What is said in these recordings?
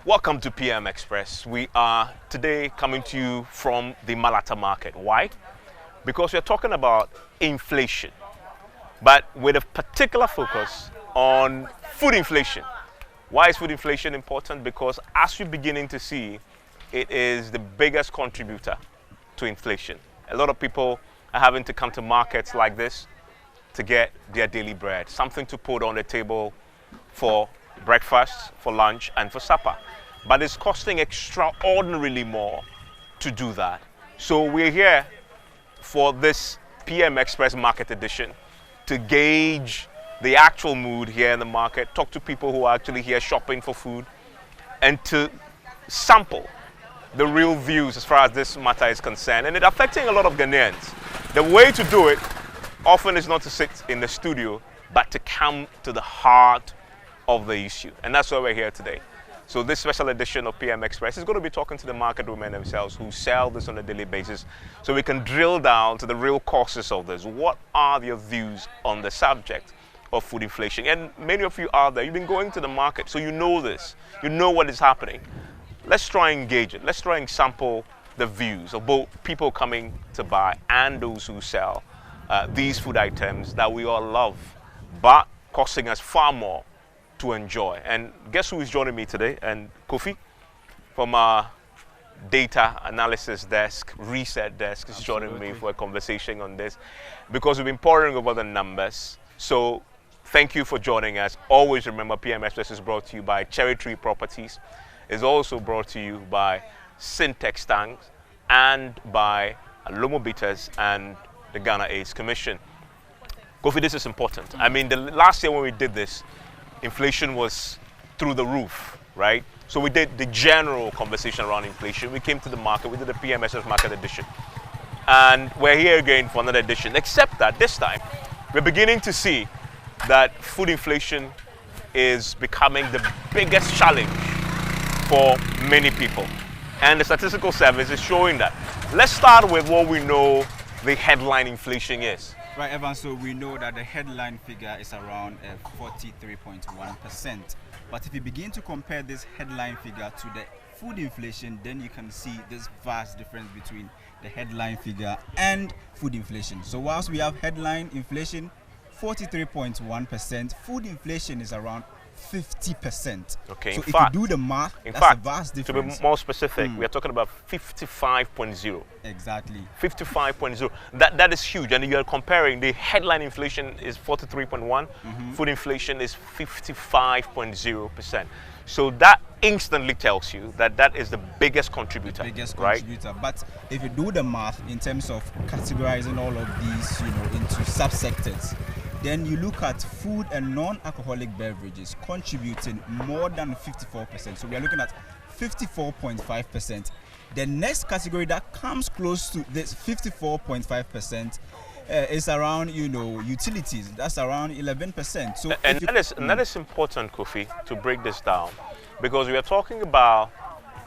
Welcome to PM Express. We are today coming to you from the Malata market. Why? Because we're talking about inflation, but with a particular focus on food inflation. Why is food inflation important? Because as we're beginning to see, it is the biggest contributor to inflation. A lot of people are having to come to markets like this to get their daily bread, something to put on the table for breakfast, for lunch, and for supper. But it's costing extraordinarily more to do that. So we're here for this PM Express Market Edition to gauge the actual mood here in the market, talk to people who are actually here shopping for food, and to sample the real views as far as this matter is concerned. And it's affecting a lot of Ghanaians. The way to do it often is not to sit in the studio, but to come to the heart of the issue. And that's why we're here today. So this special edition of PM Express is going to be talking to the market women themselves who sell this on a daily basis, so we can drill down to the real causes of this. What are their views on the subject of food inflation? And many of you out there, you've been going to the market, so you know this. You know what is happening. Let's try and engage it. Let's try and sample the views of both people coming to buy and those who sell these food items that we all love, but costing us far more to enjoy. And guess who is joining me today? And Kofi from our data analysis desk, research desk, is joining me for a conversation on this, because we've been poring over the numbers. So thank you for joining us. Always remember, PM Express is brought to you by Cherry Tree Properties. It's also brought to you by Syntex Tanks and by Lomo Bitters and the Ghana AIDS Commission. Kofi, this is important. I mean, the last year when we did this, inflation was through the roof, right? So we did the general conversation around inflation. We came to the market, we did the PMSF Market Edition. And we're here again for another edition, except that this time, we're beginning to see that food inflation is becoming the biggest challenge for many people. And the statistical service is showing that. Let's start with what we know the headline inflation is. Right, Evan, so we know that the headline figure is around 43.1%. But if you begin to compare this headline figure to the food inflation, then you can see this vast difference between the headline figure and food inflation. So whilst we have headline inflation 43.1%, food inflation is around 50%. Okay, so in if fact, you do the math, that's a vast difference. To be more specific, we are talking about 55.0. Exactly. 55.0. That is huge. And you're comparing the headline inflation is 43.1, food inflation is 55.0%. So that instantly tells you that that is the biggest contributor. Right? But if you do the math in terms of categorizing all of these, into subsectors, then you look at food and non-alcoholic beverages contributing more than 54%. So we are looking at 54.5%. The next category that comes close to this 54.5% is around, utilities. That's around 11%. So that is important, Kofi, to break this down, because we are talking about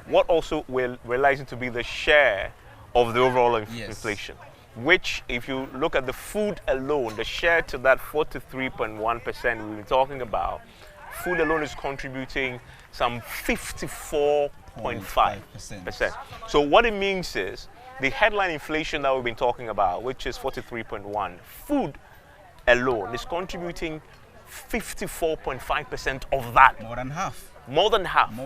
what also we're realizing to be the share of the overall inflation. Which, if you look at the food alone, the share to that 43.1% we've been talking about, food alone is contributing some 54.5%. So what it means is the headline inflation that we've been talking about, which is 43.1, food alone is contributing 54.5% of that. More than half. More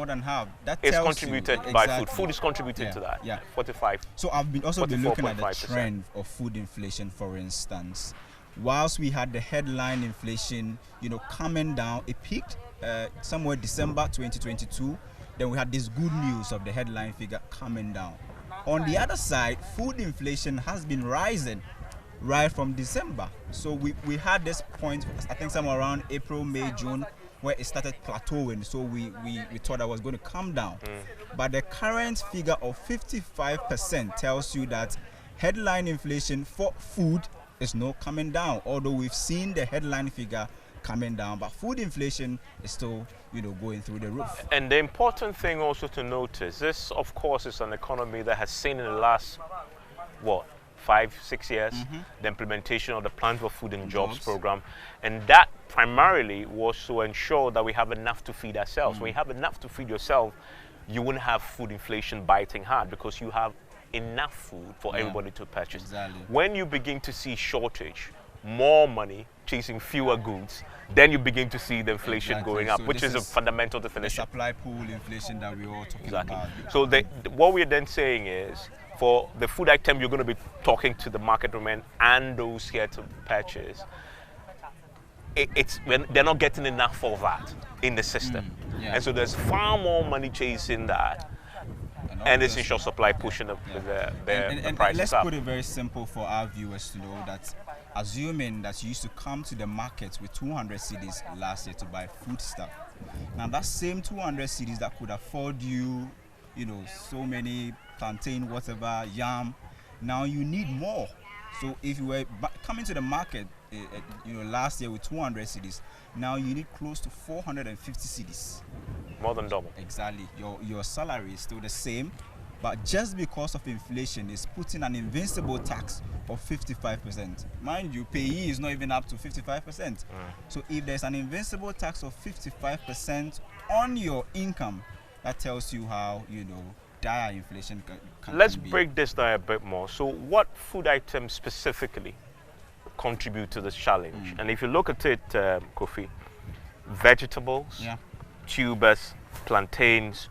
than half. That is tells contributed you, by food. Food is contributing to that. 45. So I've been looking at the trend of food inflation, for instance. Whilst we had the headline inflation, coming down, it peaked somewhere December 2022. Then we had this good news of the headline figure coming down. On the other side, food inflation has been rising right from December. So we had this point, I think somewhere around April, May, June, where it started plateauing. So we thought that was going to come down. But the current figure of 55% tells you that headline inflation for food is not coming down, although we've seen the headline figure coming down, but food inflation is still going through the roof. And the important thing also to notice, this of course is an economy that has seen in the last 5-6 years the implementation of the Plan for Food and Jobs program, and that primarily was to ensure that we have enough to feed ourselves. When you have enough to feed yourself, you wouldn't have food inflation biting hard because you have enough food for everybody to purchase. Exactly. When you begin to see shortage, more money chasing fewer goods, then you begin to see the inflation going up, which is a fundamental definition. The supply pool inflation that we're all talking about. So what we're then saying is, for the food item you're going to be talking to the market women and those here to purchase, it's when they're not getting enough of that in the system. And so there's far more money chasing that, and it's in short supply pushing the prices let's up. Put it very simple for our viewers to know that, assuming that you used to come to the market with 200 cedis last year to buy food stuff, now that same 200 cedis that could afford you, so many plantain, whatever, yam, now you need more. So if you were coming to the market, last year with 200 cedis, now you need close to 450 cedis. More than double. Exactly. Your salary is still the same, but just because of inflation, it's putting an invincible tax of 55%. Mind you, payee is not even up to 55%. So if there's an invincible tax of 55% on your income, that tells you how, dire inflation can Let's be. break this down a bit more. So what food items specifically contribute to this challenge? And if you look at it, Kofi, vegetables, tubers, plantains,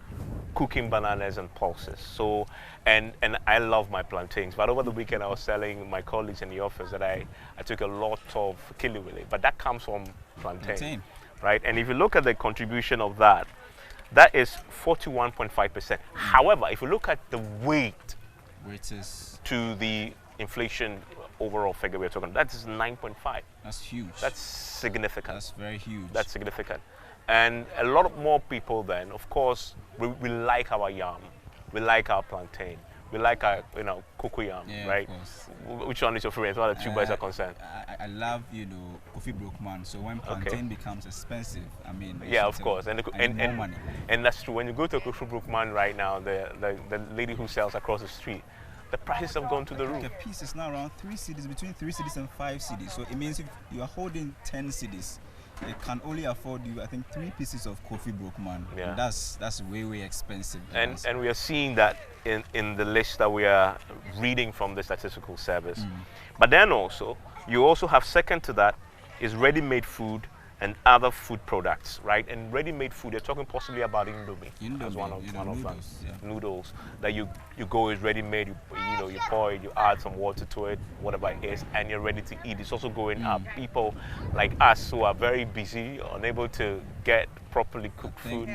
cooking bananas and pulses. So, and I love my plantains, but over the weekend I was telling my colleagues in the office that I took a lot of kiliwili, but that comes from plantain, right? And if you look at the contribution of that is 41.5%. However, if you look at the weight is to the inflation overall figure we're talking about, that is 9.5. That's huge. That's significant. That's very huge. That's significant. And a lot more people then, of course, we like our yam, we like our plantain, we like our, cocoyam, right? Which one is your favorite as far as the tubers are concerned? I love, Kofi Brookman. So when plantain becomes expensive, I mean, of course, and more money. And that's true. When you go to Kofi Brookman right now, the lady who sells across the street, the prices have gone to the roof. The piece is now around 3 cedis, between 3 cedis and 5 cedis. So it means if you are holding 10 cedis, it can only afford you, I think, 3 pieces of Kofi Brookman. Yeah. That's way expensive. And we are seeing that in the list that we are reading from the statistical service. But then also, you also have second to that is ready-made food and other food products, right? And ready-made food, you're talking possibly about Indomie as one of noodles, them. Noodles that you go is ready-made. You pour it, you add some water to it, whatever it is, and you're ready to eat. It's also going up. People like us who are very busy, unable to get properly cooked food,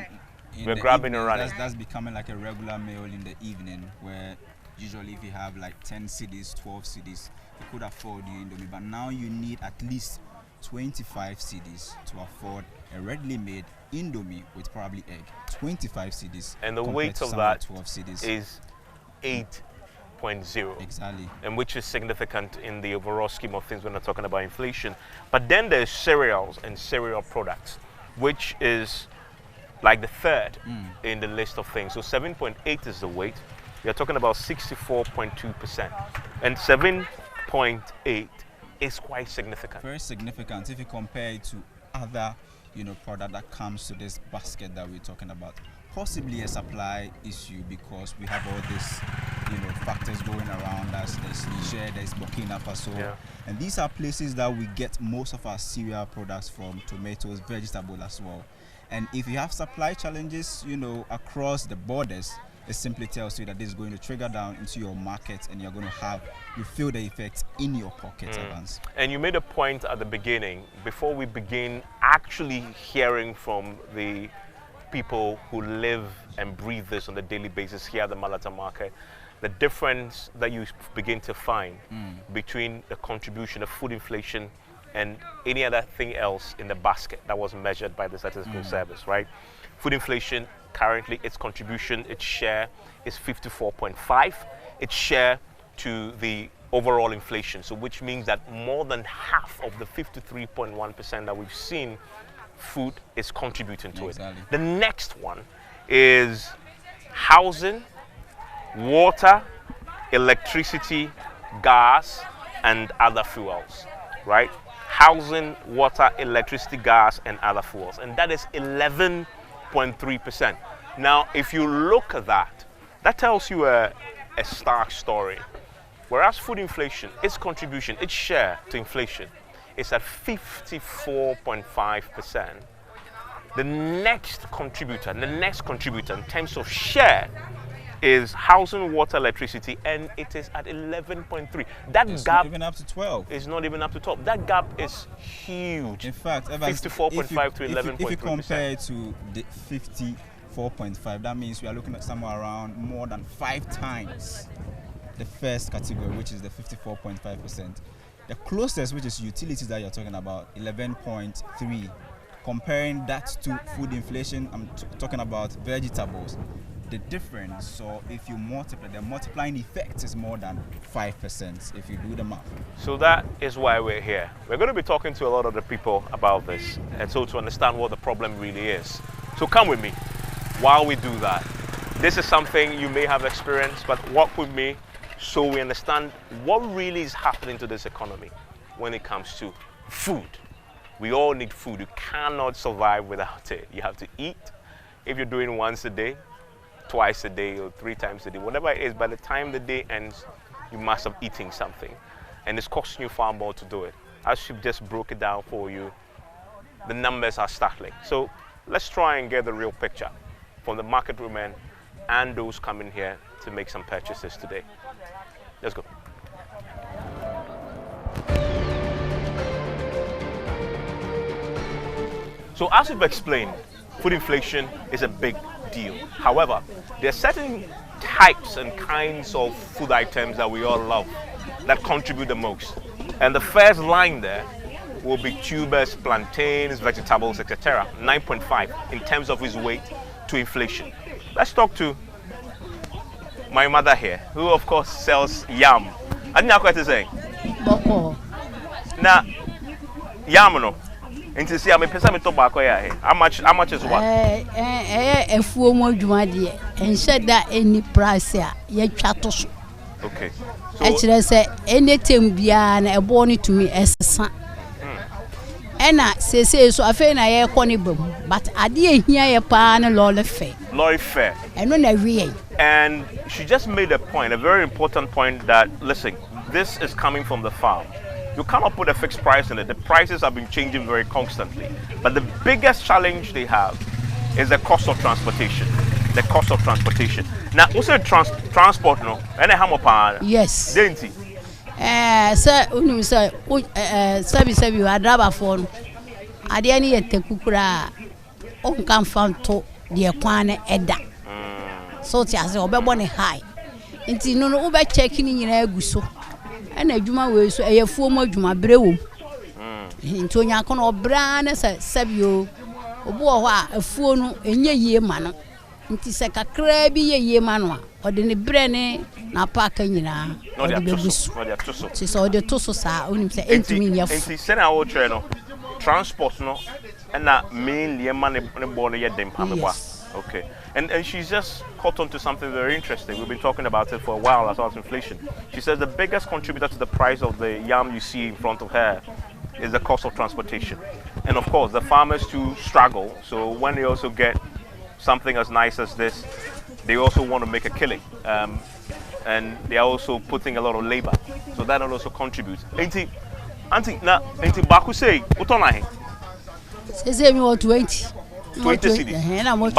we're grabbing and running. That's becoming like a regular meal in the evening, where usually if you have like 10 cedis, 12 cedis, you could afford you Indomie, but now you need at least 25 cedis to afford a readily made Indomie with probably egg. 25 cedis. And the weight of that 12 cedis is 8.0. Exactly. And which is significant in the overall scheme of things when we're talking about inflation. But then there's cereals and cereal products, which is like the third in the list of things. So 7.8 is the weight. You're talking about 64.2%. And 7.8 is quite significant. Very significant if you compare it to other, product that comes to this basket that we're talking about. Possibly a supply issue because we have all these, factors going around us. There's Niger, there's Burkina Faso, and these are places that we get most of our cereal products from, tomatoes, vegetables as well. And if you have supply challenges, across the borders, it simply tells you that this is going to trigger down into your market, and you feel the effects in your pocket, Evans. And you made a point at the beginning, before we begin actually hearing from the people who live and breathe this on a daily basis here at the Malata market, the difference that you begin to find between the contribution of food inflation and any other thing else in the basket that was measured by the statistical service, right? Food inflation, currently its contribution, its share is 54.5. Its share to the overall inflation, so which means that more than half of the 53.1% that we've seen, food is contributing to it. The next one is housing, water, electricity, gas, and other fuels, right? housing, water, electricity, gas, and other fuels. And that is 11.3%. Now, if you look at that, that tells you a stark story. Whereas food inflation, its contribution, its share to inflation is at 54.5%. The next contributor in terms of share is housing, water, electricity, and it is at 11.3. That it's gap not even up to 12. Is not even up to 12. That gap is huge. In fact, 54.5 to 11.3%. If you compare to the 54.5, that means we are looking at somewhere around more than 5 times the first category, which is the 54.5%. The closest, which is utilities that you're talking about, 11.3. Comparing that to food inflation, I'm talking about vegetables. The difference, so if you multiply, the multiplying effect is more than 5% if you do the math. So that is why we're here. We're going to be talking to a lot of the people about this, and so to understand what the problem really is. So come with me while we do that. This is something you may have experienced, but walk with me so we understand what really is happening to this economy when it comes to food. We all need food. You cannot survive without it. You have to eat. If you're doing once a day, twice a day, or 3 times a day, whatever it is, by the time the day ends, you must have eaten something. And it's costing you far more to do it. I should just broke it down for you. The numbers are startling. So let's try and get the real picture from the market women and those coming here to make some purchases today. Let's go. So as we've explained, food inflation is a big deal. However, there are certain types and kinds of food items that we all love that contribute the most. And the first line there will be tubers, plantains, vegetables, etc. 9.5 in terms of its weight to inflation. Let's talk to my mother here, who of course sells yam. I didn't know what to say. Now, yam no. Into see, I'm a person to back here. How much is what? A few more jumadi and said that any price here, ye chatos. Okay. Actually, I say anything beyond a bonny to me as a son. And I say so. I feel I conibum, but I didn't hear a pan a lolly fair. Lolly fair. And when I read. And she just made a point, a very important point that listen, this is coming from the farm. You cannot put a fixed price in it. The prices have been changing very constantly. But the biggest challenge they have is the cost of transportation. The cost of transportation. Now, also transport, no? And how much? Yes. Didn't he? Sir, Sabi, I drive a phone. I didn't take Kukura on come from to the Aquana Edda. So, it's as a bonnet high. It's no over checking in your guso. And a juma was a former juma brew. Into Yakon or Bran as a Sabio, or a phone in your year man. It is like a crabby year man, or the Brenny, na Parkina, or the bus. She's all the Tosos are only say 8 million. She sent our train, transport, no, and that mainly a money born yet them. Okay. And she's just caught on to something very interesting. We've been talking about it for a while as well as inflation. She says the biggest contributor to the price of the yam you see in front of her is the cost of transportation. And of course, the farmers too struggle. So when they also get something as nice as this, they also want to make a killing. And they are also putting a lot of labor. So that also contributes. Auntie, Baku say, what on I? Say me 20. 20 cedis. And I'm 20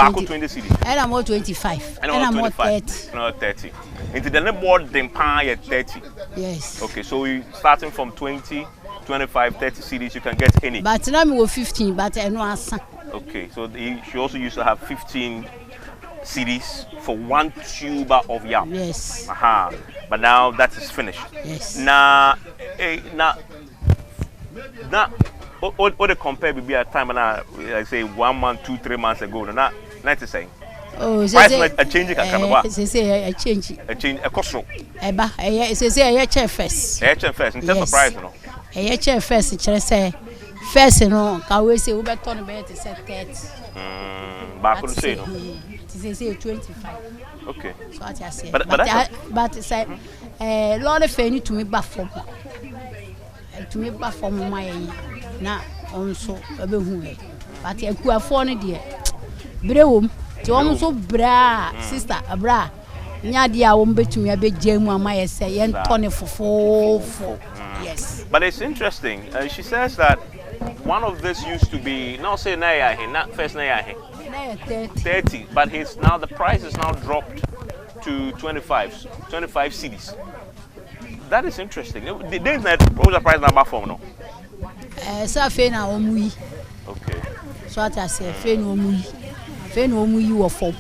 cedis. And I'm 25. And I'm 30. No, 30. Into the net more than pay 30. Yes. Okay, so we starting from 20, 25, 30 cedis, you can get any. But now we 15, but I know answer. Okay, so she also used to have 15 cedis for 1 tuber of yam. Yes. Aha. But now that is finished. Yes. Now, what they compare with a time and I say 1 month, 2, 3 months ago, not to say. Oh, price a change can come about. Say a change. A change, a cost. Say a chair first. A chair first, in terms of price, no. A chair first, say first, no. Can we say we better turn about to say 30? Back on say no. It say 25. Okay. So what I say. But say, Lord, if you need to me back from. to me ba from my na onso ebehu e but ekuafo no de brewom ti won so bra sister abra nya de a won betumi abegye mu amaye se ye ntone fofofo. Yes, but it's interesting. She says that one of this used to be now say na not first na 30, but the price is now dropped to 25 cedis. That is interesting. The days that what was the price number for no? So fe na omui. Okay. So I say fe na omui wo form.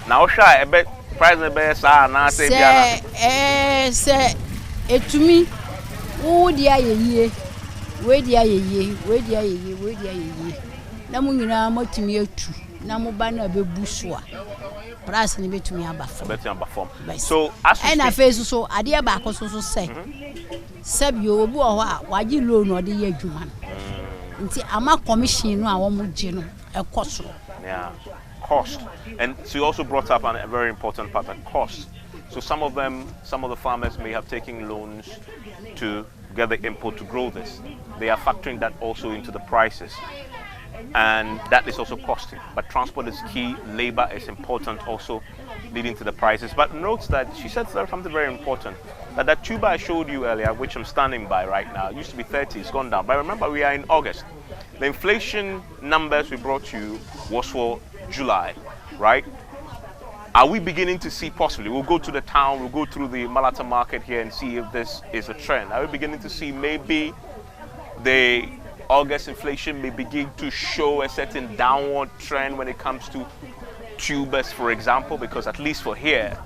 Now shy a bit price na be sa na say bia na. Say etumi wo dia yeye. We dia yeye. Na mu nyina matumi atu. Na mu ba na bebu so a. Price ni betumi aba form. So as we na face so ade ba ko so say. Sabio obi o a waji loan o de ye adwuma. Nti ama commission no a wo mo je no e koso. Yeah. Cost. And she also brought up a very important part, cost. So some of the farmers may have taken loans to get the input to grow this. They are factoring that also into the prices. And that is also costing. But transport is key, labor is important also, leading to the prices. But note that she said something very important, that tuber I showed you earlier, which I'm standing by right now, used to be 30, it's gone down. But remember, we are in August. The inflation numbers we brought you was for July, right? Are we beginning to see possibly, we'll go to the town, we'll go through the Malata market here and see if this is a trend. Are we beginning to see maybe the August inflation may begin to show a certain downward trend when it comes to tubers, for example? Because at least for here,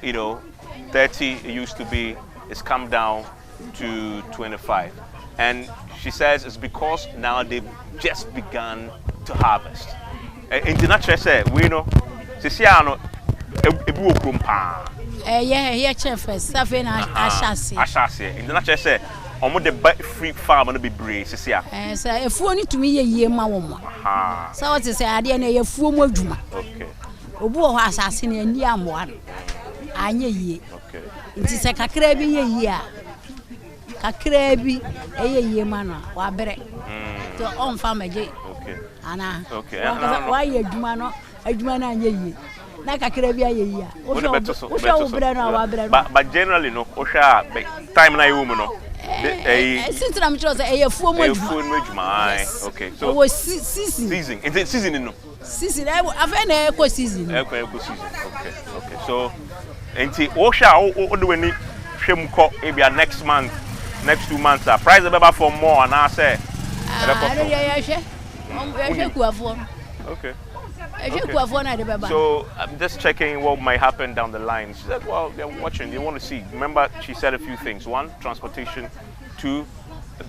30 it used to be, it's come down to 25. And she says it's because now they've just begun to harvest. In the natural say, we know, Sisiano, Ebu Krumpa. Yeah, chef, Savin Ashasi. In the natural say, omo the free farm no be brave, Sisia. So if you need to me a year, my woman. So what is I didn't a full more juma. Okay. Obu assassin and yam one. I ye. Okay. It is a cacrabi a year. Cacrabi a year, man, or better. To on farm a day. Okay. Anna. Okay. Why you do a jumana ye? Like a carabia year. But generally, no, Osha, time na woman, no. Since I'm sure a full month. Okay. So was season. Is it season? No. Season. I've an eco season. Eco season. Okay. So, Auntie Osha, all the way, Shemco, maybe next month, next 2 months, price about for more, and I say. Okay. So I'm just checking what might happen down the line. She said, well, they're watching, they want to see. Remember, she said a few things. One, transportation. Two,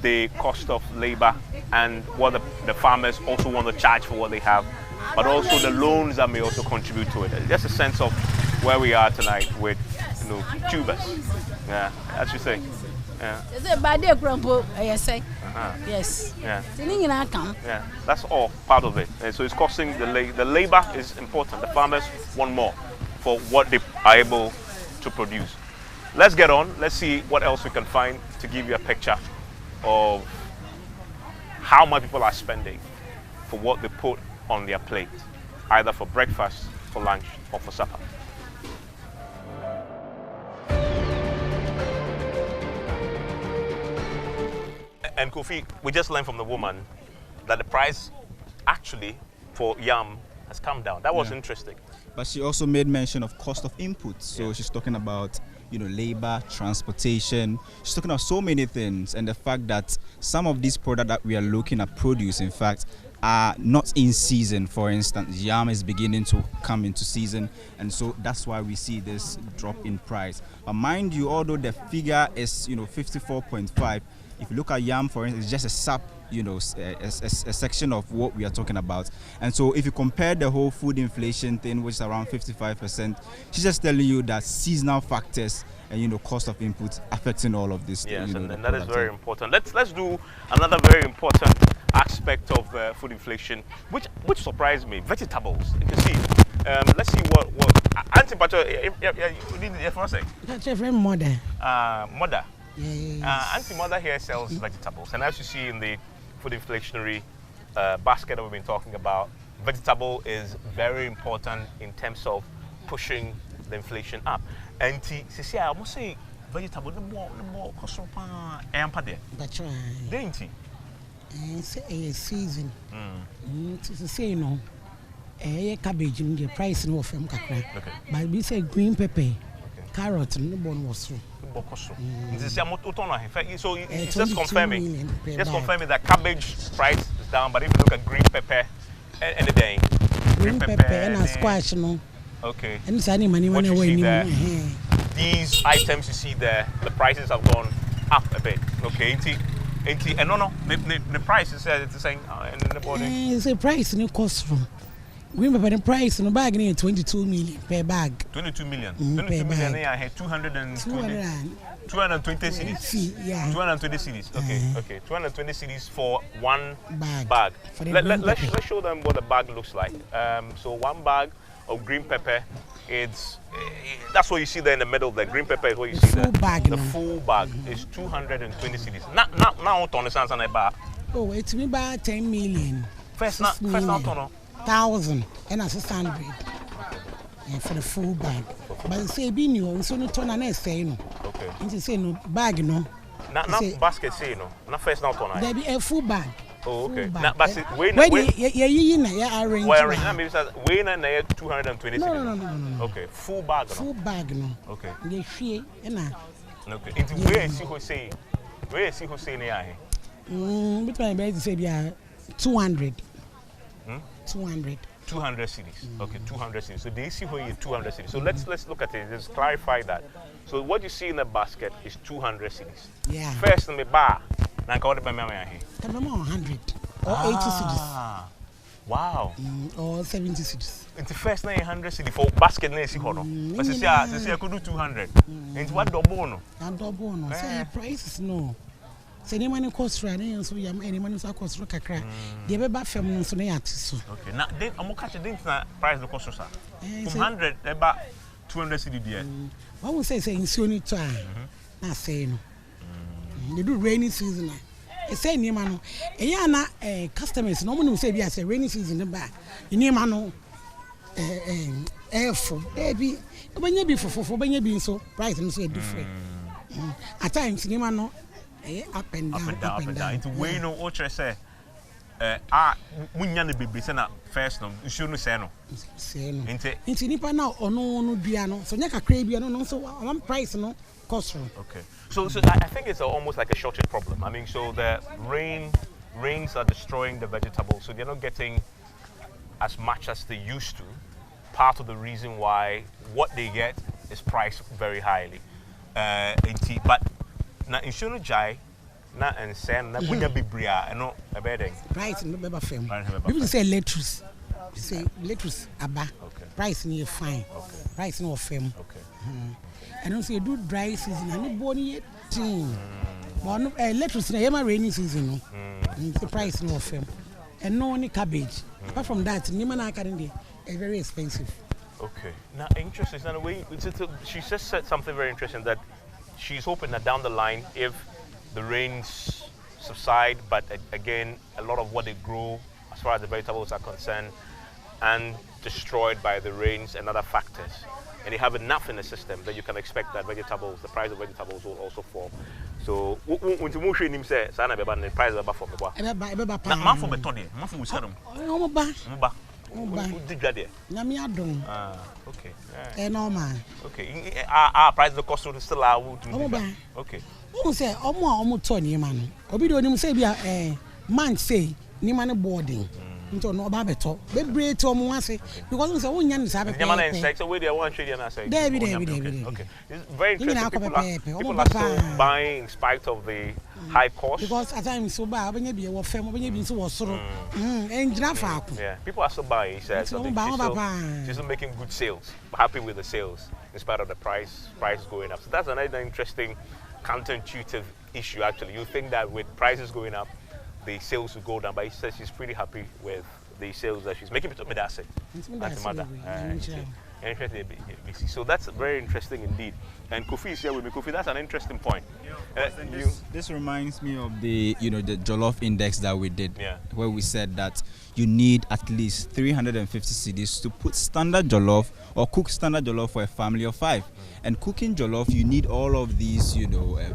the cost of labor and what the farmers also want to charge for what they have. But also the loans that may also contribute to it. Just a sense of where we are tonight with tubers. Yeah, as you say. Yeah. Is it bad day, Grandpa? Yes. Yeah. Yeah. That's all part of it. And so it's costing the labor is important. The farmers want more for what they are able to produce. Let's get on. Let's see what else we can find to give you a picture of how much people are spending for what they put on their plate, either for breakfast, for lunch, or for supper. And Kofi, we just learned from the woman that the price actually for yam has come down. That was interesting. But she also made mention of cost of inputs. So she's talking about, labor, transportation. She's talking about so many things, and the fact that some of these products that we are looking at produce, in fact, are not in season. For instance, yam is beginning to come into season, and so that's why we see this drop in price. But mind you, although the figure is 54.5, if you look at yam, for instance, it's just a sub, a section of what we are talking about. And so if you compare the whole food inflation thing, which is around 55%, she's just telling you that seasonal factors and cost of inputs affecting all of this. Yes, and that is very important. Let's do another very important aspect of food inflation, which surprised me. Vegetables. You can see. Let's see what Auntie Pacho, you did the first thing. That's a very mother. Mother. Auntie Mother here sells vegetables, and as you see in the food inflationary basket that we've been talking about, vegetable is very important in terms of pushing the inflation up. Auntie, see, I must say, vegetable the more cost of there. That's right. Didn't he? It's a season. To say no. Cabbage in the price no from kakra. But we say green pepper, carrot, no one was through. So it's just confirming. Just confirming that cabbage price is down, but if you look at green pepper and the day. Green pepper and a squash, no. Okay. And it's any money What you see there, away. these items you see there, the prices have gone up a bit. Okay, and no, the price is it's saying in the body. It's a price no cost from. Green pepper the price no bag near 22 million per bag. 22 million. 22 million here 220 cities. Yeah. 220 cities. Okay. 220 cities for one bag. Let's show them what the bag looks like. So one bag of green pepper, that's what you see there in the middle. The green pepper is what you see there. The full bag is 220 cities. Now to understand something about. Oh, it's me about 10 million. First now 1,000 and a 600 for the full bag. But say be new, so no turn and say no. Okay. And say no bag no. Not basket say no. Not first now turn. There be a full bag. Oh, okay. Now, but wait. Yeah, arrange. Well, arrange. Maybe say wait na 220. No. Okay, full bag. Full bag no. Okay. They share na. Okay. It's where see who say. Where see who say na here. Between be say be 200. 200 cities. Okay, 200 cities. So they see where you 200 cities. So let's look at it. Just clarify that. So what you see in the basket is 200 cities. Yeah. First in the bar. Now go to the 100 or 80 cities. Wow. Or 70 cities. It's the first 900 cities for basket na see hono. But say I could do 200. It's what double no. Double no. So prices no. So any money cost for any so you any money so cost for kakra. The be ba fam no so na yat so. Okay. Now then am catch the price the cost so. From 100 about 200 cedi there. What we say nsuo ni to a. Na say no. They do rainy season. E say ni ma no. E ya na customers no mo say bi say rainy season ba. Ni ma no for baby. Obanya bi fofofo obanya bi so price no so different. At times ni ma no up and down. It's way no ultra say munya ne bebre say na first no issue no say no. Into nipa na ono no dua no so nya kakra bia no so one price no cost. Okay. So I think it's almost like a shortage problem. I mean, so the rains are destroying the vegetables, so they're not getting as much as they used to. Part of the reason why what they get is priced very highly. But na insurance jai na and send na bunya bibria no a bedding. Price no be fam. People say lettuce. You say lettuce aba. Price near fine. Price no fam. Okay. And also you do dry season and no bony thing. But no lettuce na yema rainy season no. The price no fam. And no only cabbage. Apart from that, nyama na akade is very expensive. Okay. Now interesting. Now way she just said something very interesting that she's hoping that down the line, if the rains subside, but again, a lot of what they grow, as far as the vegetables are concerned, and destroyed by the rains and other factors, and you have enough in the system, that you can expect that the price of vegetables will also fall. So, when you move him say, "Sana beba, the price beba for beba." Beba. Ma for beton there, ma for usadum. Omoba. Okay. Normal. Okay. Price the cost will still okay. Who say omo Tony man? Obi do nim say bia man say ni man boarding. Into no ba beto. Be break to omo ase because we say wonya ni sabe. Nyama na insect so we dey one trade na say. David. Okay. It's very interesting. People are still buying in spite of the high cost. Because at times so ba obenya bi e wo fam obenya bi so wo soro. Yeah, people are still buying. He said so she's still making good sales. Happy with the sales in spite of the price going up. So that's another interesting counterintuitive issue actually. You think that with prices going up, the sales will go down, but he says she's pretty happy with the sales that she's making. That's it. So that's very interesting indeed. And Kofi is here with me. Kofi, that's an interesting point. This reminds me of the the Jollof Index that we did, where we said that you need at least 350 cedis to put standard jollof or cook standard jollof for a family of 5. And cooking jollof, you need all of these,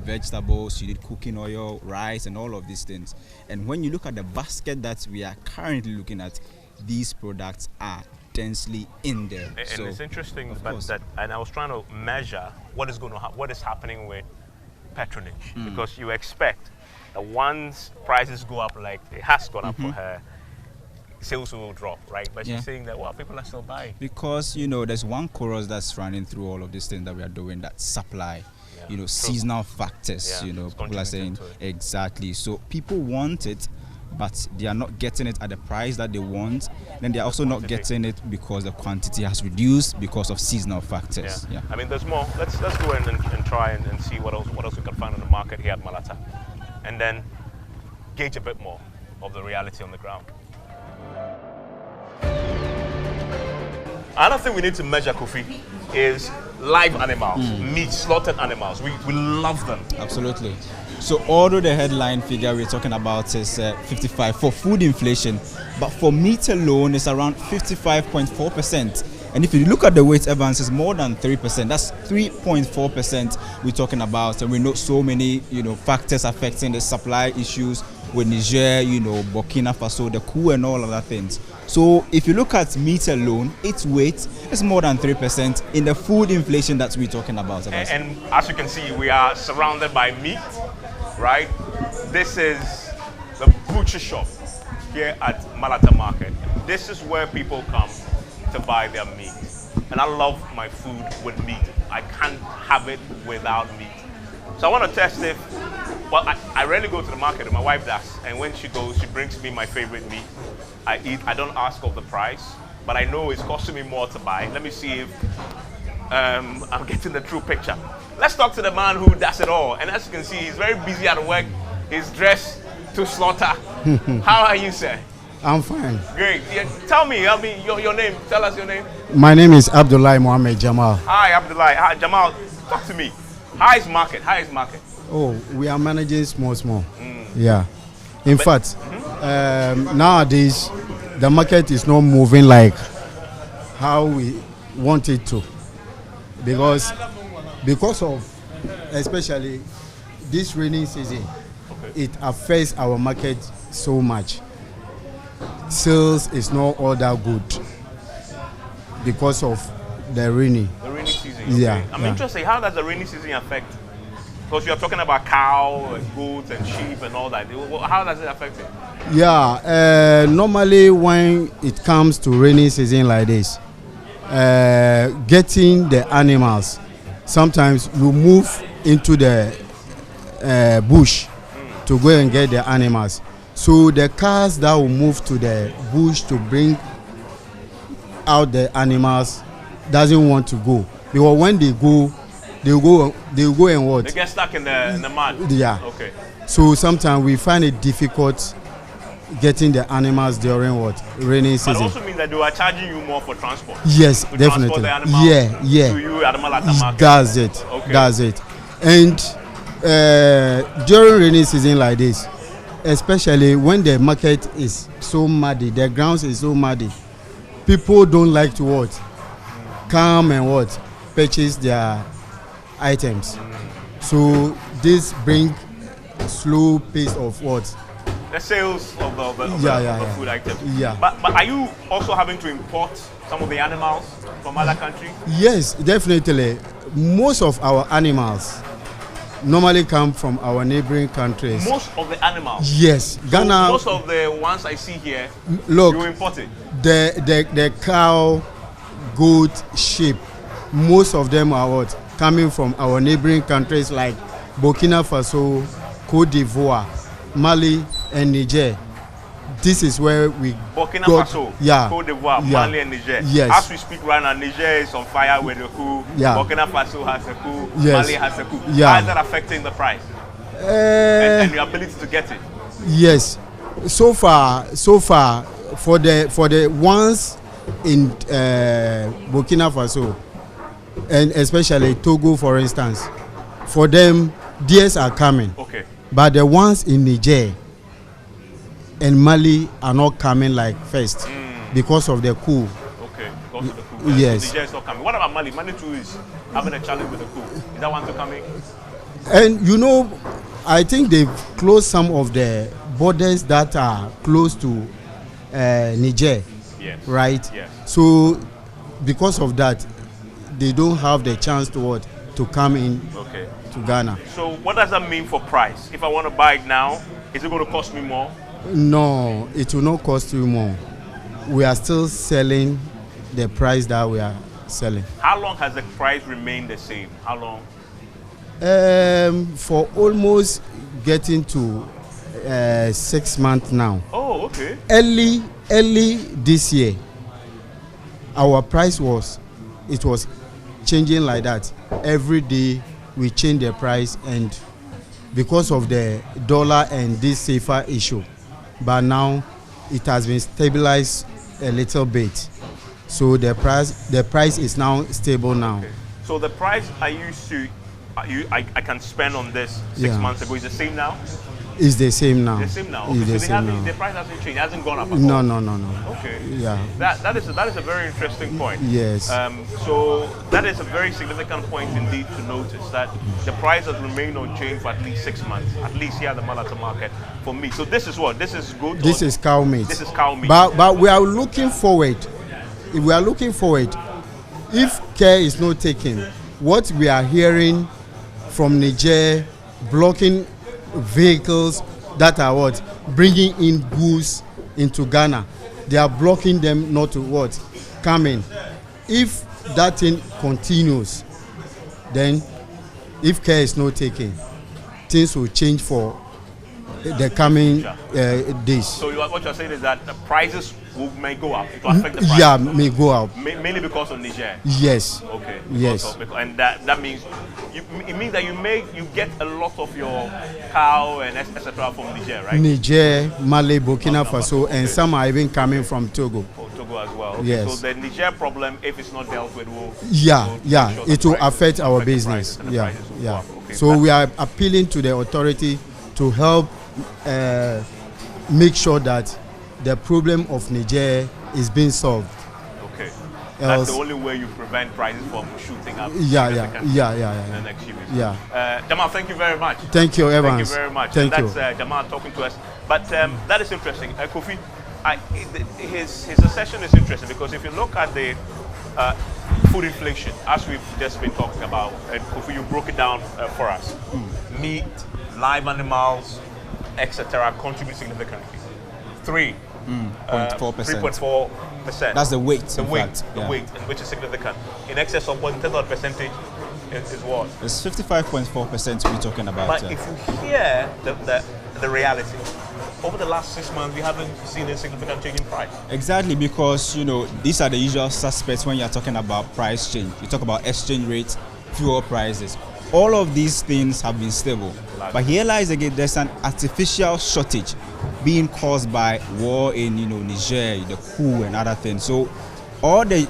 vegetables, you need cooking oil, rice, and all of these things. And when you look at the basket that we are currently looking at, these products are densely in there. And so, it's interesting and I was trying to measure what is happening with patronage, because you expect that once prices go up, like it has gone up for her, sales will drop, right? But she's saying that people are still buying, because there's one chorus that's running through all of these things that we are doing, that supply, seasonal factors. People are saying exactly. So people want it, but they are not getting it at the price that they want. Then they are also not getting it because the quantity has reduced because of seasonal factors. I mean, there's more. Let's go in and try and see what else we can find on the market here at Malata, and then gauge a bit more of the reality on the ground. Another thing we need to measure, Kofi, is live animals, meat, slaughtered animals. We love them. Absolutely. So although the headline figure we're talking about is 55 for food inflation, but for meat alone it's around 55.4%. And if you look at the weight, Evans, is more than 3%. That's 3.4% we're talking about. And we know so many, factors affecting the supply issues with Niger, Burkina Faso, the coup and all other things. So if you look at meat alone, its weight is more than 3% in the food inflation that we're talking about. And as you can see, we are surrounded by meat, right? This is the butcher shop here at Malata Market. This is where people come to buy their meat. And I love my food with meat. I can't have it without meat. So I want to test it. Well, I rarely go to the market, and my wife does. And when she goes, she brings me my favorite meat. I eat. I don't ask of the price, but I know it's costing me more to buy. Let me see if I'm getting the true picture. Let's talk to the man who does it all. And as you can see, he's very busy at work. He's dressed to slaughter. How are you, sir? I'm fine. Great. Tell me your name. Tell us your name. My name is Abdullah Mohammed Jamal. Hi, Abdullah. Hi, Jamal. Talk to me. How is market? Oh, we are managing small. Yeah. In fact, nowadays, the market is not moving like how we want it to. Because of, especially this rainy season, it affects our market so much. Sales is not all that good because of the rainy season. Okay. I'm interested. How does the rainy season affect? Because you are talking about cow and goats and sheep and all that. How does it affect it? Yeah, normally when it comes to rainy season like this, getting the animals, sometimes you move into the bush to go and get the animals. So the cars that will move to the bush to bring out the animals doesn't want to go, because when they go and what? They get stuck in the mud. Yeah. Okay. So sometimes we find it difficult getting the animals during what? Rainy season. But it also means that they are charging you more for transport. Yes, to definitely. Transport the animals to you at the Malata market. That's it. Okay. That's it. And during rainy season like this, especially when the market is so muddy, the grounds is so muddy, people don't like to what? Come and what? Purchase their items. So this brings slow pace of what? The sales of the food items. Yeah. But are you also having to import some of the animals from other countries? Yes, definitely. Most of our animals normally come from our neighboring countries. Most of the animals? Yes. So Ghana. Most of the ones I see here, look, you import it? The cow, goat, sheep, most of them are what? Coming from our neighboring countries like Burkina Faso, Cote d'Ivoire, Mali, and Niger. This is where we Burkina got, Faso, yeah, Cote d'Ivoire, yeah, Mali, and Niger. Yes. As we speak right now, Niger is on fire with the coup. Yeah. Burkina Faso has a coup. Yes. Mali has a coup. Yeah. How is that affecting the price and your ability to get it? Yes. So far, for the ones in Burkina Faso, and especially Togo, for instance, for them, deers are coming. Okay. But the ones in Niger and Mali are not coming like first because of the coup. Okay, because of the coup. Yes. So Niger is not coming. What about Mali? Mali too is having a challenge with the coup. Is that one too coming? And you know, I think they've closed some of the borders that are close to Niger. Yes. Right? Yes. So because of that, they don't have the chance to come in to Ghana. So what does that mean for price? If I want to buy it now, is it going to cost me more? No, it will not cost you more. We are still selling the price that we are selling. How long has the price remained the same? How long? For almost getting to 6 months now. Oh, okay. Early this year, our price was changing like that. Every day we change the price, and because of the dollar and this safer issue, but now it has been stabilized a little bit. So the price is now stable now. Okay. So the price I used to I can spend on this 6 months ago is the same now? It's the same now. The same now. Okay. So the price hasn't changed. It hasn't gone up at all. No. Okay. Yeah. That is a very interesting point. Yes. So that is a very significant point indeed to notice that the price has remained unchanged for at least 6 months, at least here at the Malata market for meat. So this is what? This is good. This is cow meat. This is cow meat. But we are looking forward. If care is not taken, what we are hearing from Niger blocking vehicles that are bringing in goods into Ghana, they are blocking them not to come in. If that thing continues, then if care is not taken, things will change for the coming days. So what you're saying is that the prices may go up. It will affect the price. Yeah, may go up. Mainly because of Niger. Yes. Okay. Yes. And that means it means that you get a lot of your cow and etc. from Niger, right? Niger, Mali, Burkina Faso, and some are even coming from Togo. Togo as well. Okay. Yes. So the Niger problem, if it's not dealt with, will it will affect our business. Yeah. Okay. So we are appealing to the authority to help make sure that the problem of Niger is being solved. Okay. That's the only way you prevent prices from shooting up. Yeah. In the next few weeks. Yeah. Jamal, thank you very much. Thank you, Evans. Thank you very much. That's Jamal talking to us. But that is interesting. Kofi, his session is interesting because if you look at the food inflation, as we've just been talking about, and Kofi, you broke it down for us. Meat, live animals, etc. contribute significantly. 3.4%. That's the weight. The weight, which is significant. In excess of what percentage is what? It's 55.4% we're talking about. But if you hear the reality, over the last 6 months, we haven't seen a significant change in price. Exactly, because these are the usual suspects when you're talking about price change. You talk about exchange rates, fuel prices. All of these things have been stable. But here lies again, there's an artificial shortage being caused by war in Niger, the coup and other things. So all the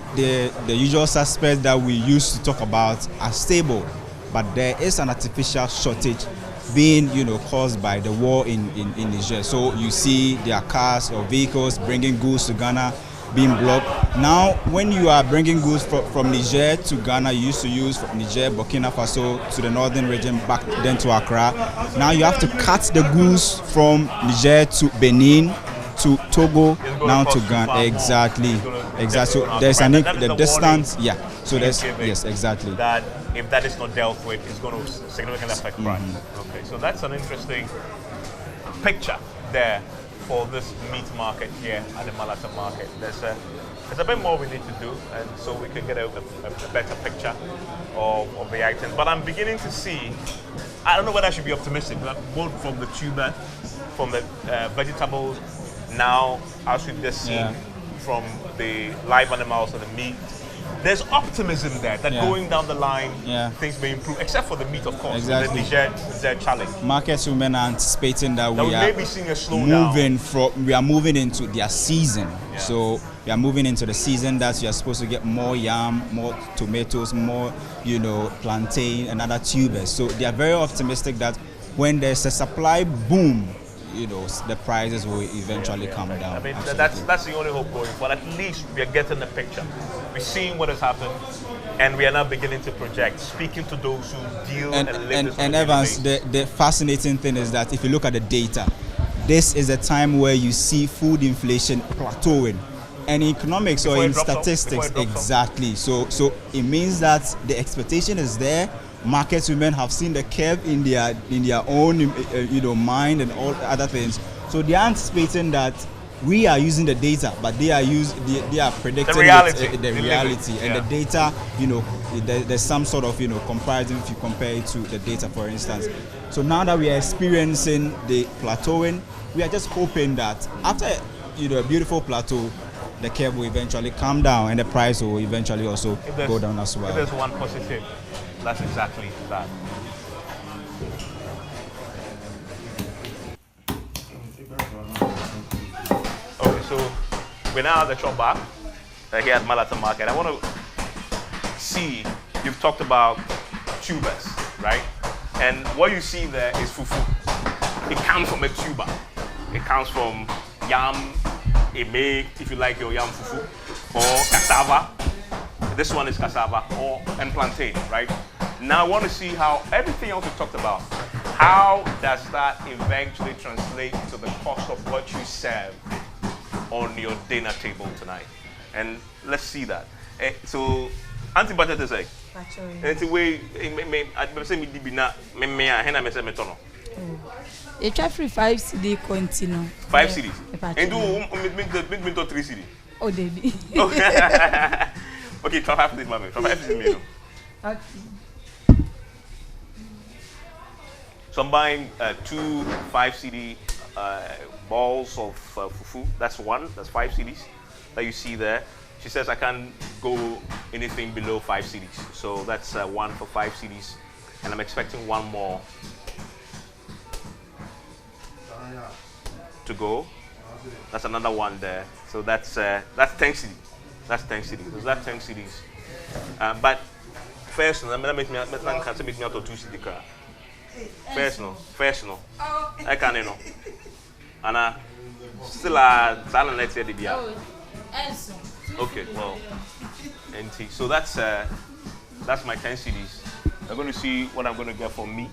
usual suspects that we used to talk about are stable, but there is an artificial shortage being caused by the war in Niger. So you see their cars or vehicles bringing goods to Ghana being blocked. Now, when you are bringing goods from Niger to Ghana, you used to use from Niger, Burkina Faso to the northern region, back then to Accra. Now you have to cut the goods from Niger to Benin, to Togo, now to Ghana. Exactly. So there's the distance. Yeah. So there's exactly. That if that is not dealt with, it's going to significantly affect price. Okay. So that's an interesting picture there for this meat market here at the Malata market. There's a bit more we need to do, and so we can get a better picture of the items. But I'm beginning to see, I don't know whether I should be optimistic, but both from the tuber, from the vegetables, now as we've just seen from the live animals and the meat, there's optimism there that going down the line, things may improve, except for the meat, of course, the Niger challenge. Market women are anticipating that we may be seeing a slowdown. We are moving into their season. So we are moving into the season that you are supposed to get more yam, more tomatoes, more, plantain and other tubers. So they are very optimistic that when there's a supply boom, the prices will eventually come down. I mean, that's the only hope going forward. At least we are getting the picture. We're seeing what has happened, and we are now beginning to project, speaking to those who deal and live this. And Evans, the fascinating thing is that if you look at the data, this is a time where you see food inflation plateauing. And in economics or in statistics, exactly. So it means that the expectation is there. Market women have seen the curve in their own mind and all other things. So they are anticipating that we are using the data, but they are predicting the reality, and the data. There's some sort of comparison if you compare it to the data, for instance. So now that we are experiencing the plateauing, we are just hoping that after a beautiful plateau, the curve will eventually come down and the price will eventually also go down as well. If there's one positive, that's exactly that. Okay, so we're now at the shop bar here at Malata Market. I want to see, you've talked about tubers, right? And what you see there is fufu. It comes from a tuber. It comes from yam, if you like your yam fufu, or cassava. This one is cassava and plantain, right? Now I want to see how everything else we talked about, how does that eventually translate to the cost of what you serve on your dinner table tonight? And let's see that. So, Auntie Bata to say, it's a way, I say me dibina, me hena me say metono. You try free 5 CD continue. 5 cities. And do me to 3 cities. Oh, baby. Okay, try 5 cities, mommy. Try 5 cities, okay. So I'm buying 2 5 CD balls of fufu. That's 5 CDs that you see there. She says I can't go anything below 5 CDs. So that's 1 for 5 CDs. And I'm expecting 1 more to go. That's another 1 there. So that's 10 CDs. That's 10 CDs. So that's 10 CDs. But first, that makes me out of 2 CD car. Personal. I can't know. And still silent let's say the beer. Okay, well, so that's my 10 CDs. I'm going to see what I'm going to get for meat.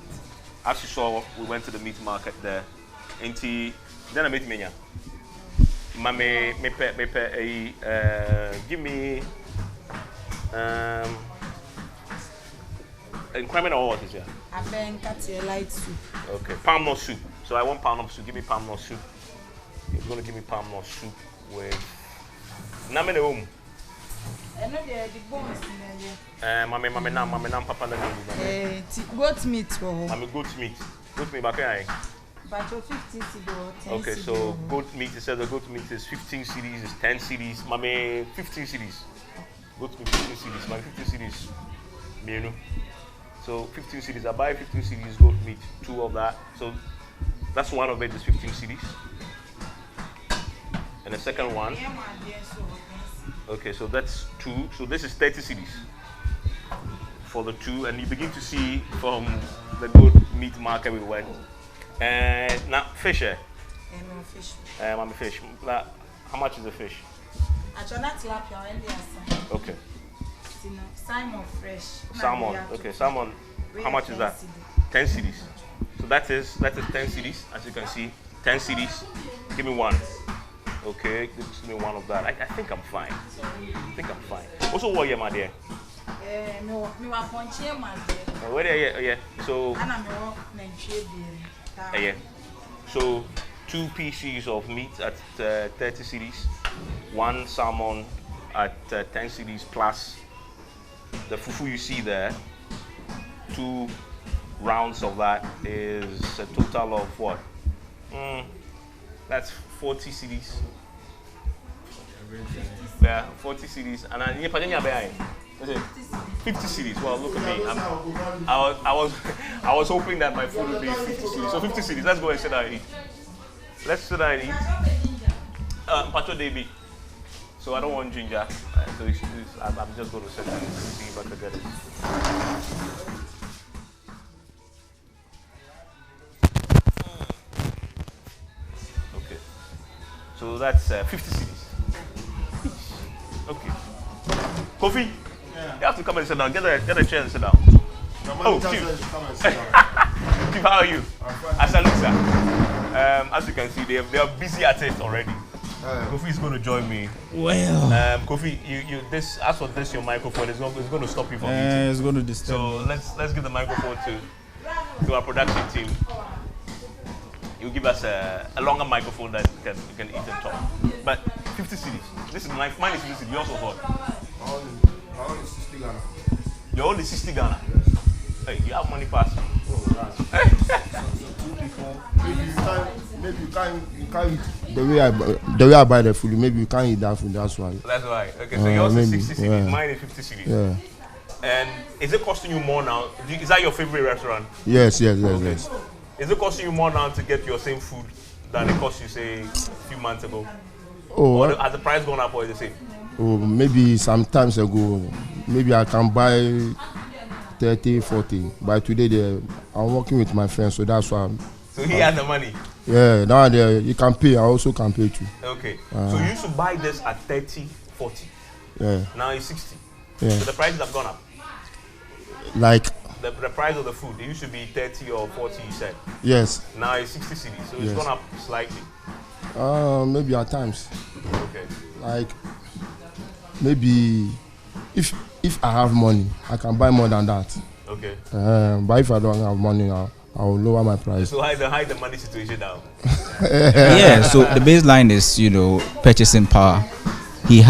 As you saw, we went to the meat market there. Then I met Menya. Give me increment or what is here? I been cut a light soup. Okay, palm nut soup. So I want palm nut soup. Give me palm nut soup. You're going to give me palm nut soup with namene home. I know the bones in there. Mama, papa na goat meat for home. I'm a goat meat. Goat meat back here. But 15 CDs. Okay, so goat meat, it says the goat meat is 15 CDs, is 10 CDs. Mame 15 CDs. Goat meat 15 CDs. Mame 15 CDs. Menu. So 15 CDs. I buy 15 CDs goat meat, 2 of that. So that's 1 of it is 15 CDs. And the second one. Okay, so that's 2. So this is 30 CDs for the 2. And you begin to see from the goat meat market we went. And now fish. Fish. Mommy fish. Now, how much is the fish? Okay. Salmon fresh. Salmon. Okay, salmon. How much is that? 10 CDs. So that is 10 CDs. As you can see, 10 CDs. Give me 1. Okay, give me 1 of that. I think I'm fine. Also, what are you, my dear? Where are you? So. Yeah. So 2 pieces of meat at 30 CDs, 1 salmon at 10 CDs plus the fufu you see there. 2 rounds of that is a total of what? That's 40 CDs. Yeah, 40 CDs. And I need 50 CDs. Well, look at me. I was hoping that my food would be 50 CDs. So 50 CDs. Let's go and sit down and eat. Let's sit down and eat. Pacho Debi. So I don't want ginger. So I'm just going to sit down and see if I can get it. Okay. So that's 50 CDs. Okay. Kofi, you have to come and sit down. Get a chair and sit down. Oh, Chief. Chief, how are you? I salute, sir. As you can see, they are busy at it already. Kofi is going to join me. Well. Kofi, this as for this, your microphone is going to stop you from eating. It's going to disturb. So let's give the microphone to our production team. You give us a longer microphone that you can eat and talk. But 50 CDs. This is mine is 50 CDs. Yours was what? My own is 60 Ghana. Your own is 60 Ghana. Yes. Hey, you have money pass. Oh, that's so two people. Maybe you can't eat the way I buy the food. Maybe you can't eat that food. That's why. That's why. Okay, so yours is 60 CDs. Yeah. Mine is 50 CDs. Yeah. And is it costing you more now? Is that your favorite restaurant? Yes. Okay. Is it costing you more now to get your same food than it cost you, say, a few months ago? Oh, or has the price gone up or is it the same? Oh, maybe some times ago, maybe I can buy 30, 40. But today, I'm working with my friends, so that's why. So he has the money? Yeah, now you can pay. I also can pay too. Okay. So you used to buy this at 30, 40. Yeah. Now it's 60. Yeah. So the prices have gone up. Like. The price of the food, it used to be 30 or 40, you said. Yes. Now it's 60 CDs, so it's gone up slightly. Maybe at times. Okay. Like maybe if I have money, I can buy more than that. Okay. But if I don't have money, I will lower my price. So hide the money situation down. Yeah. So the baseline is purchasing power. He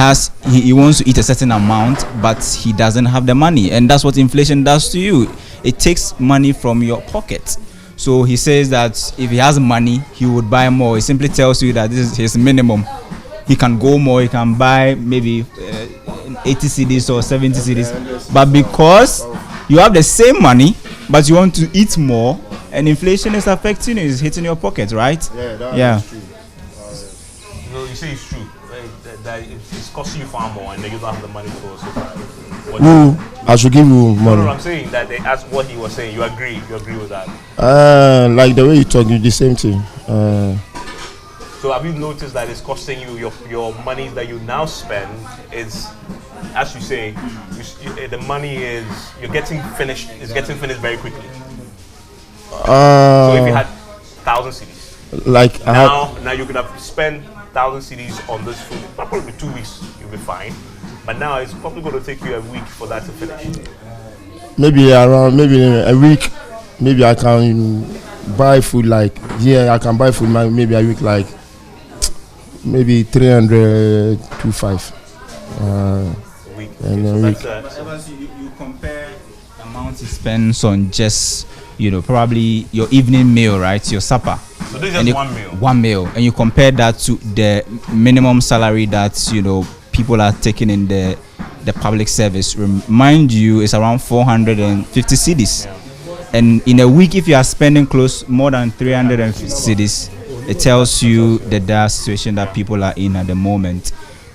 wants to eat a certain amount, but he doesn't have the money, and that's what inflation does to you. It takes money from your pocket. So he says that if he has money, he would buy more. He simply tells you that this is his minimum. He can go more. He can buy maybe 80 CDs or 70 CDs, but because you have the same money, but you want to eat more, and inflation is affecting you, it's hitting your pocket, right? Yeah, that's true. So you say it's true. That it's costing you far more and then you don't have the money for so far. I should give you money. No, I'm saying that that's what he was saying. You agree with that? Like the way you talk, you the same thing. So have you noticed that it's costing you your money that you now spend is, as you say, the money is you're getting finished. It's getting finished very quickly. So if you had 1,000 CDs, like now you could have spent 1,000 CDs on this food. Probably 2 weeks, you'll be fine. But now it's probably going to take you a week for that to finish. Maybe a week. Maybe I can buy food like I can buy food maybe a week like maybe 300 to 5. A week. Evans, you compare the amount he spends on just probably your evening meal, right? Your supper. So this is just one meal. One meal, and you compare that to the minimum salary that people are taking in the public service. Remind you, it's around 450 CDs, and in a week, if you are spending more than 350 CDs, it tells you the dire situation that people are in at the moment.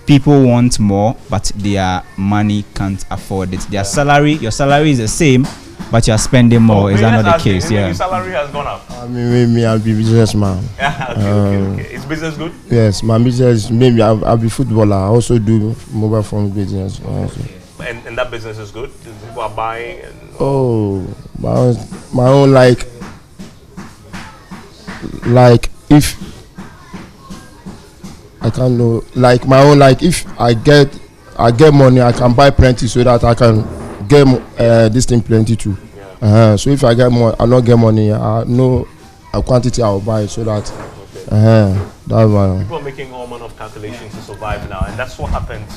People want more, but their money can't afford it. Your salary is the same, but you are spending more. Is that not the case? Your salary has gone up. I mean, I'll be businessman. Okay. Is business good? Yes, my business. Maybe I'll be footballer. I also do mobile phone business. And that business is good. People are buying. My own like if I can't know like my own like if I get money, I can buy plenty so that I can get this thing plenty too. So if I get more, I not get money, I know a quantity I'll buy so that that's why. People are making all manner of calculations to survive now, and that's what happens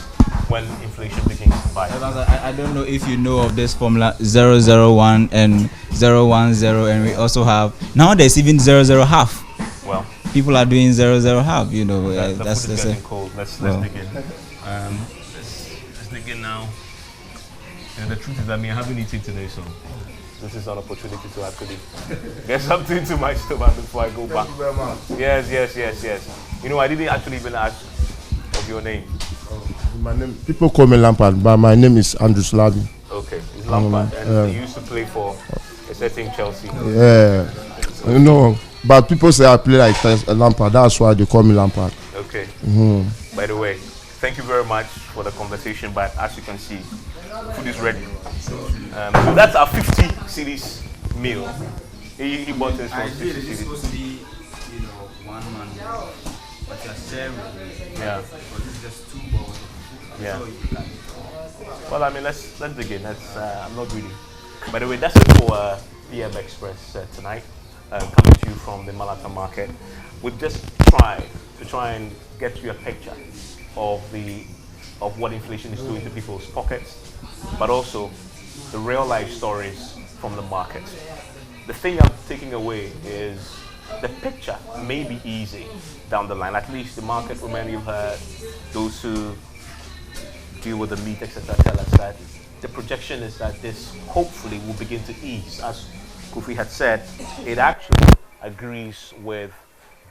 when inflation begins to bite. I don't know if you know of this formula 001 and 010, and we also have now there's even 00 half. Well, people are doing 00 half. The food is getting cold. So let's dig in. Let's dig in now. And the truth is, I haven't eaten today, so this is an opportunity to actually get something to my stomach before I go back. Thank you very much. Yes. You know, I didn't actually even ask of your name. My name, people call me Lampard, but my name is Andrew Slavi. Okay, it's Lampard, and he used to play for a certain Chelsea. Yeah, you know, but people say I play like Lampard. That's why they call me Lampard. Okay. By the way, thank you very much for the conversation. But as you can see, food is ready. So that's our 50 series meal. He bought this for 50 series. It's supposed to be, you know, 1 man, but you're sharing. Yeah. But it's just 2 bowls of food. Yeah. So you can. Well, let's dig in. I'm not greedy. By the way, that's it for EM Express tonight. Coming to you from the Malata market. We've just tried and get you a picture of what inflation is doing to people's pockets, but also the real life stories from the market. The thing I'm taking away is the picture may be easy down the line. At least the market women you've heard, those who deal with the meat, etc., tell us that the projection is that this hopefully will begin to ease. As Kofi had said, it actually agrees with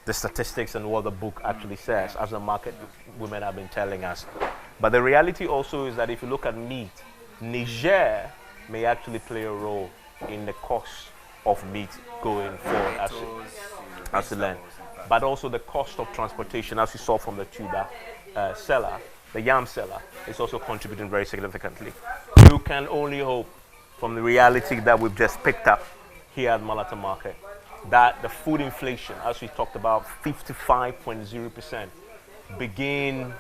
the statistics and what the book actually says, as the market women have been telling us. But the reality also is that if you look at meat, Niger may actually play a role in the cost of meat going forward as the land. But also the cost of transportation, as you saw from the tuber seller, the yam seller, is also contributing very significantly. You can only hope from the reality that we've just picked up here at Malata Market that the food inflation, as we talked about, 55.0%, begin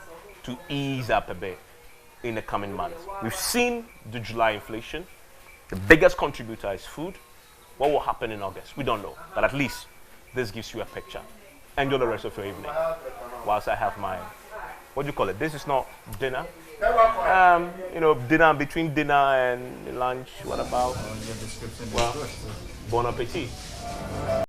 to ease up a bit in the coming months. We've seen the July inflation. The biggest contributor is food. What will happen in August? We don't know. But at least this gives you a picture. Enjoy the rest of your evening whilst I have my, what do you call it? This is not dinner. Dinner, between dinner and lunch, what about? Well, bon appetit.